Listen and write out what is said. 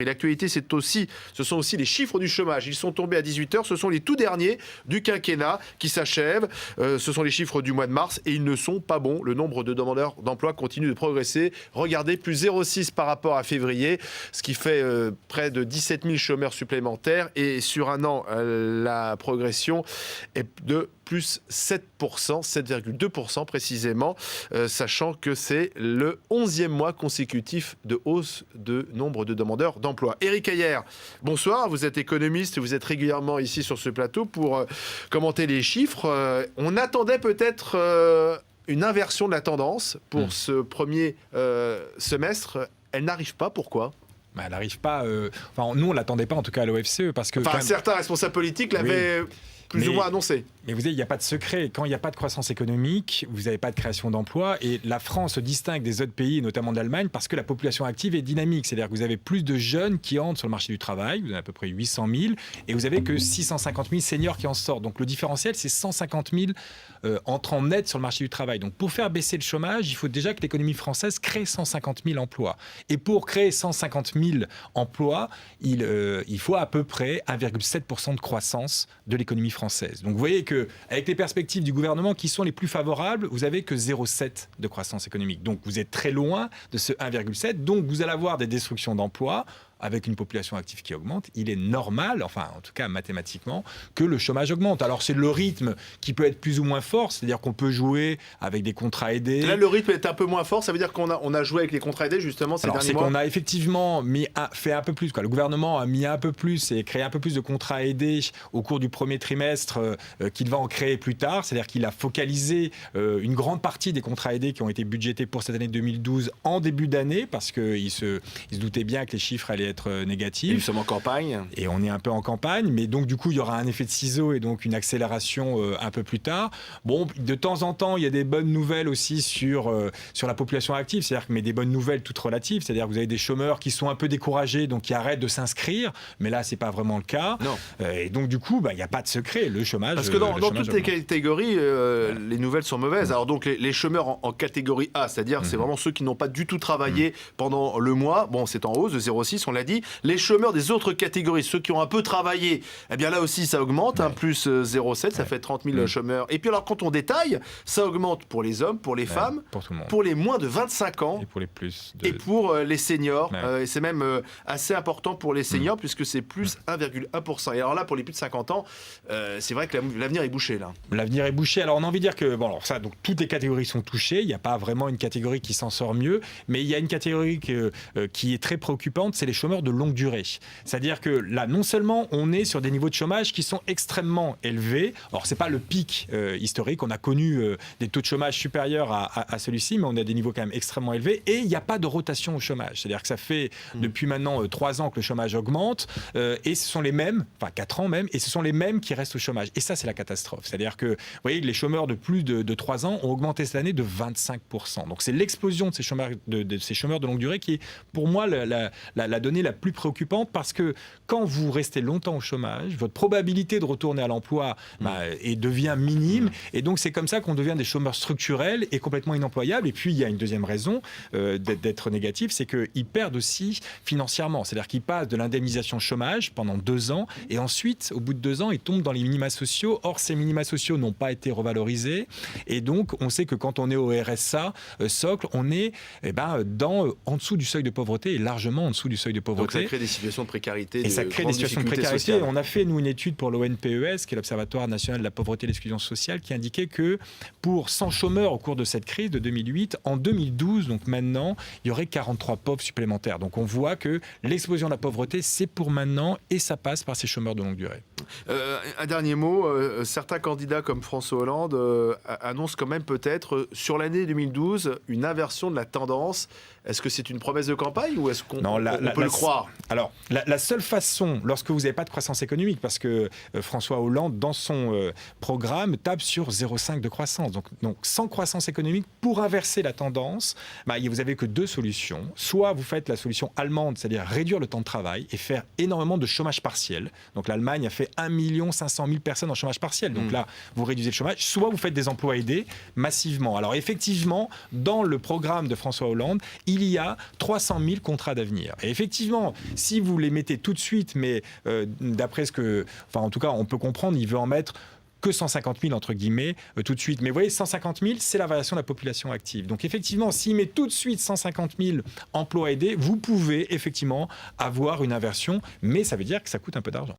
Et l'actualité, ce sont aussi les chiffres du chômage. Ils sont tombés à 18h. Ce sont les tout derniers du quinquennat qui s'achèvent. Ce sont les chiffres du mois de mars et ils ne sont pas bons. Le nombre de demandeurs d'emploi continue de progresser. Regardez, plus 0,6 par rapport à février, ce qui fait près de 17 000 chômeurs supplémentaires. Et sur un an, la progression est de plus 7%, 7,2% précisément, sachant que c'est le 11e mois consécutif de hausse de nombre de demandeurs d'emploi. Éric Heyer, bonsoir, vous êtes économiste, vous êtes régulièrement ici sur ce plateau pour commenter les chiffres. On attendait peut-être une inversion de la tendance pour ce premier semestre. Elle n'arrive pas, pourquoi ? Elle n'arrive pas. Nous, on ne l'attendait pas, en tout cas à l'OFCE, parce que. Certains responsables politiques l'avaient plus ou moins annoncé. Mais vous savez, il n'y a pas de secret. Quand il n'y a pas de croissance économique, vous n'avez pas de création d'emplois. Et la France se distingue des autres pays, notamment de l'Allemagne, parce que la population active est dynamique. C'est-à-dire que vous avez plus de jeunes qui entrent sur le marché du travail. Vous avez à peu près 800 000. Et vous avez que 650 000 seniors qui en sortent. Donc le différentiel, c'est 150 000 entrants nets sur le marché du travail. Donc pour faire baisser le chômage, il faut déjà que l'économie française crée 150 000 emplois. Et pour créer 150 000 emplois, il faut à peu près 1,7% de croissance de l'économie française. Donc vous voyez qu'avec les perspectives du gouvernement qui sont les plus favorables, vous n'avez que 0,7 de croissance économique. Donc vous êtes très loin de ce 1,7. Donc vous allez avoir des destructions d'emplois. Avec une population active qui augmente, il est normal, enfin en tout cas mathématiquement, que le chômage augmente. Alors c'est le rythme qui peut être plus ou moins fort, c'est-à-dire qu'on peut jouer avec des contrats aidés. Là le rythme est un peu moins fort, ça veut dire qu'on a joué avec les contrats aidés justement ces derniers mois. C'est qu'on a effectivement fait un peu plus, le gouvernement a mis un peu plus et créé un peu plus de contrats aidés au cours du premier trimestre qu'il va en créer plus tard, c'est-à-dire qu'il a focalisé une grande partie des contrats aidés qui ont été budgétés pour cette année 2012 en début d'année, parce qu'il se doutait bien que les chiffres allaient être négatifs. Et nous sommes en campagne. Et on est un peu en campagne, mais donc du coup il y aura un effet de ciseau et donc une accélération un peu plus tard. Bon, de temps en temps, il y a des bonnes nouvelles aussi sur la population active, c'est-à-dire mais des bonnes nouvelles toutes relatives, c'est-à-dire que vous avez des chômeurs qui sont un peu découragés, donc qui arrêtent de s'inscrire, mais là c'est pas vraiment le cas. Non. Et donc du coup, il n'y a pas de secret, le chômage. Parce que dans toutes les catégories, les nouvelles sont mauvaises. Alors donc les chômeurs en catégorie A, c'est-à-dire c'est vraiment ceux qui n'ont pas du tout travaillé pendant le mois. Bon, c'est en hausse de 0,6, on l'a dit. Les chômeurs des autres catégories, ceux qui ont un peu travaillé, eh bien là aussi ça augmente, plus 0,7, ça fait 30 000 chômeurs. Et puis alors quand on détaille, ça augmente pour les hommes, pour les femmes, pour tout le monde, pour les moins de 25 ans et pour les plus et pour les seniors. Et c'est même assez important pour les seniors puisque c'est plus 1,1%. Et alors là pour les plus de 50 ans, c'est vrai que l'avenir est bouché là. L'avenir est bouché. Alors on a envie de dire que donc toutes les catégories sont touchées. Il n'y a pas vraiment une catégorie qui s'en sort mieux, mais il y a une catégorie qui est très préoccupante, c'est les chômeurs de longue durée. C'est-à-dire que là, non seulement on est sur des niveaux de chômage qui sont extrêmement élevés. Alors c'est pas le pic historique. On a connu des taux de chômage supérieurs à celui-ci, mais on a des niveaux quand même extrêmement élevés. Et il n'y a pas de rotation au chômage. C'est-à-dire que ça fait depuis maintenant 3 ans que le chômage augmente, et ce sont les mêmes, enfin 4 ans même, et ce sont les mêmes qui restent au chômage. Et ça, c'est la catastrophe. C'est-à-dire que, vous voyez, les chômeurs de plus de 3 ans ont augmenté cette année de 25%. Donc c'est l'explosion de ces chômeurs de longue durée qui est, pour moi, la donnée la plus préoccupante, parce que quand vous restez longtemps au chômage, votre probabilité de retourner à l'emploi devient minime. Et donc c'est comme ça qu'on devient des chômeurs structurels et complètement inemployables. Et puis il y a une deuxième raison d'être négatif, c'est qu'ils perdent aussi financièrement. C'est-à-dire qu'ils passent de l'indemnisation chômage pendant 2 ans, et ensuite, au bout de 2 ans, ils tombent dans les minima sociaux. Or, ces minima sociaux n'ont pas été revalorisés. Et donc, on sait que quand on est au RSA socle, on est en dessous du seuil de pauvreté, et largement en dessous du seuil de pauvreté. Donc ça crée des situations de précarité. Et ça crée des situations de précarité. Sociale. On a fait, nous, une étude pour l'ONPES, qui est l'Observatoire national de la pauvreté et de l'exclusion sociale, qui indiquait que pour 100 chômeurs au cours de cette crise de 2008, en 2012, donc maintenant, il y aurait 43 pauvres supplémentaires. Donc on voit que l'explosion de la pauvreté, c'est pour maintenant, et ça passe par ces chômeurs de longue durée. Un dernier mot, certains candidats comme François Hollande annoncent quand même peut-être sur l'année 2012 une inversion de la tendance. Est-ce que c'est une promesse de campagne ou est-ce qu'on peut le croire ? Alors, la seule façon, lorsque vous n'avez pas de croissance économique, parce que François Hollande, dans son programme, tape sur 0,5 de croissance. Donc, sans croissance économique, pour inverser la tendance, vous n'avez que 2 solutions. Soit vous faites la solution allemande, c'est-à-dire réduire le temps de travail et faire énormément de chômage partiel. Donc, l'Allemagne a fait 1 500 000 personnes en chômage partiel. Donc là, vous réduisez le chômage. Soit vous faites des emplois aidés massivement. Alors, effectivement, dans le programme de François Hollande, il y a 300 000 contrats d'avenir. Et effectivement, si vous les mettez tout de suite, mais d'après ce que, enfin en tout cas on peut comprendre, il veut en mettre que 150 000 entre guillemets tout de suite. Mais vous voyez, 150 000, c'est la variation de la population active. Donc effectivement, s'il met tout de suite 150 000 emplois aidés, vous pouvez effectivement avoir une inversion, mais ça veut dire que ça coûte un peu d'argent.